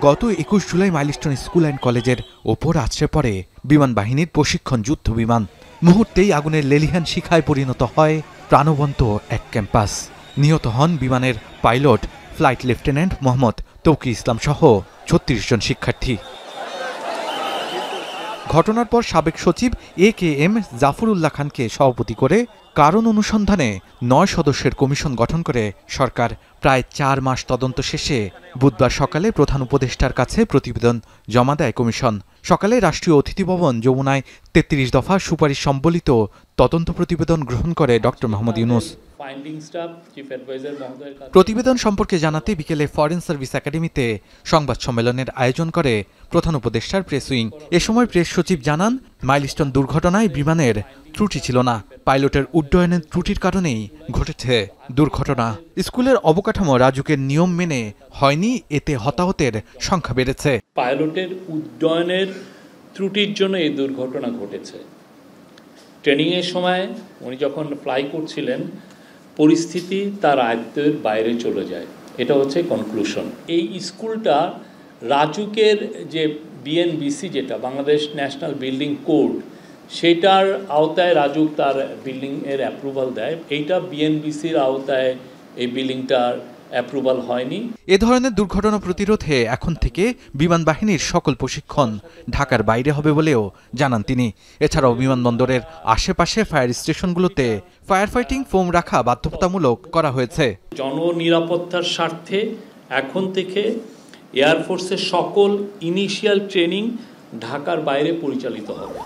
গত 21 July milestone school and কলেজের ওপর আছড়ে পড়ে বিমান বাহিনীর প্রশিক্ষণ যুদ্ধ বিমান। মুহূর্তেই আগুনের লেলিহান শিখায় পরিণত হয় প্রাণবন্ত এক ক্যাম্পাস। নিহত হন বিমানের পাইলট ফ্লাইট লেফটেন্যান্ট মোহাম্মদ তৌকি ইসলাম সহ 36 জন শিক্ষার্থী। ঘটনার পর সাবেক সচিব AKM জাফরুল্লাহ খানকে সভাপতি করে কারণ অনুসন্ধানে 9 সদস্যের কমিশন গঠন করে সরকার প্রায় 4 মাস তদন্ত শেষে বুধবার সকালে প্রধান উপদেষ্টার কাছে প্রতিবেদন জমা দেয় কমিশন। সকালে রাষ্ট্রীয় অতিথি ভবন যমুনায় 33 দফা সুপারিশ সম্বলিত তদন্ত প্রতিবেদন গ্রহণ করে ড. মোহাম্মদ ইউনূস। প্রতিবেদন সম্পর্কে জানাতে বিকেলে ফরেন সার্ভিস একাডেমিতে সংবাদ সম্মেলনের আয়োজন করে প্রধান উপদেষ্টার প্রেস উইং। এ সময় প্রেস সচিব জানান, মাইলস্টোন দুর্ঘটনায় বিমানের ত্রুটি ছিল না, পাইলটের উড্ডয়নের ত্রুটির কারণেই ঘটেছে দুর্ঘটনা। স্কুলের অবকাঠামো রাজুকের নিয়ম মেনে হয়নি, এতে হতাহতের সংখ্যা বেড়েছে। পাইলটের উড্ডয়নের ত্রুটির জন্য এই দুর্ঘটনা ঘটেছে। ট্রেনিংয়ের সময় উনি যখন ফ্লাই করছিলেন পরিস্থিতি তার আয়ত্তের বাইরে চলে যায়, এটা হচ্ছে কনক্লুশন। এই স্কুলটা রাজুকের যে BNBC, যেটা বাংলাদেশ ন্যাশনাল বিল্ডিং কোড, সেটার আওতায় রাজুক তার বিল্ডিংয়ের অ্যাপ্রুভাল দেয়। এইটা BNBCর আওতায় এই বিল্ডিংটার অ্যাপ্রুভাল হয়নি। এ ধরনের দুর্ঘটনা প্রতিরোধে এখন থেকে বিমান বাহিনীর সকল প্রশিক্ষণ ঢাকার বাইরে হবে বলেও জানান তিনি। এছাড়াও বিমানবন্দরের আশেপাশে ফায়ার স্টেশনগুলোতে ফায়ার ফাইটিং ফোম রাখা বাধ্যতামূলক করা হয়েছে। জননিরাপত্তার স্বার্থে এখন থেকে এয়ারফোর্সের সকল ইনিশিয়াল ট্রেনিং ঢাকার বাইরে পরিচালিত হবে।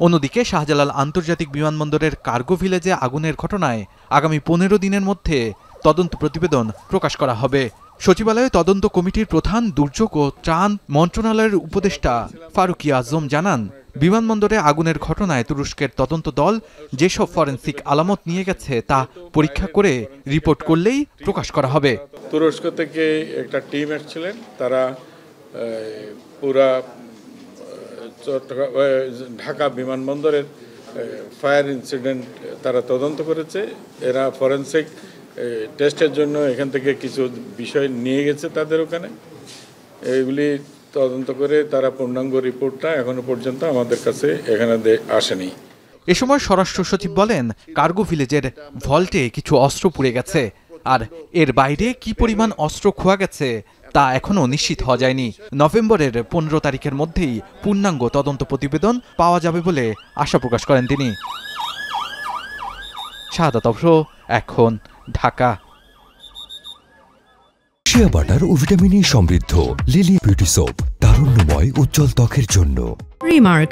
অন্যদিকে শাহজালাল আন্তর্জাতিক বিমানবন্দরের কার্গো ভিলেজে আগুনের ঘটনায় আগামী 15 দিনের মধ্যে তদন্ত প্রতিবেদন প্রকাশ করা হবে। সচিবালয়ে তদন্ত কমিটির প্রধান দুর্যোগ ও ত্রাণ মন্ত্রণালয়ের উপদেষ্টা ফারুকি আজম জানান, বিমানবন্দরে আগুনের ঘটনায় তুরস্কের তদন্ত দল যেসব ফরেনসিক আলামত নিয়ে গেছে তা পরীক্ষা করে রিপোর্ট করলেই প্রকাশ করা হবে। তুরস্ক থেকে একটা টিম এসেছিলেন, তারা পুরা ঢাকা বিমানবন্দরের ফায়ার ইনসিডেন্ট তারা তদন্ত করেছে। এরা ফরেনসিক টেস্টের জন্য এখান থেকে কিছু বিষয় নিয়ে গেছে তাদের ওখানে। এইগুলি তদন্ত করে তারা পূর্ণাঙ্গ রিপোর্টটা এখনো পর্যন্ত আমাদের কাছে এখানে আসেনি। এ সময় স্বরাষ্ট্র সচিব বলেন, কার্গো ভিলেজের ভল্টে কিছু অস্ত্র পুড়ে গেছে, আর এর বাইরে কি পরিমাণ অস্ত্র খোয়া গেছে তা এখনো নিশ্চিত হওয়া যায়নি। নভেম্বরের 15 তারিখের মধ্যেই পূর্ণাঙ্গ তদন্ত প্রতিবেদন পাওয়া যাবে বলে আশা প্রকাশ করেন তিনি। শাহাদাত অফরো, এখন, ঢাকা। শিয়া বাটার ও ভিটামিন ই সমৃদ্ধ লিলি বিউটি সোপ, তারুণ্যময় উজ্জ্বল ত্বকের জন্য। রিমার্ক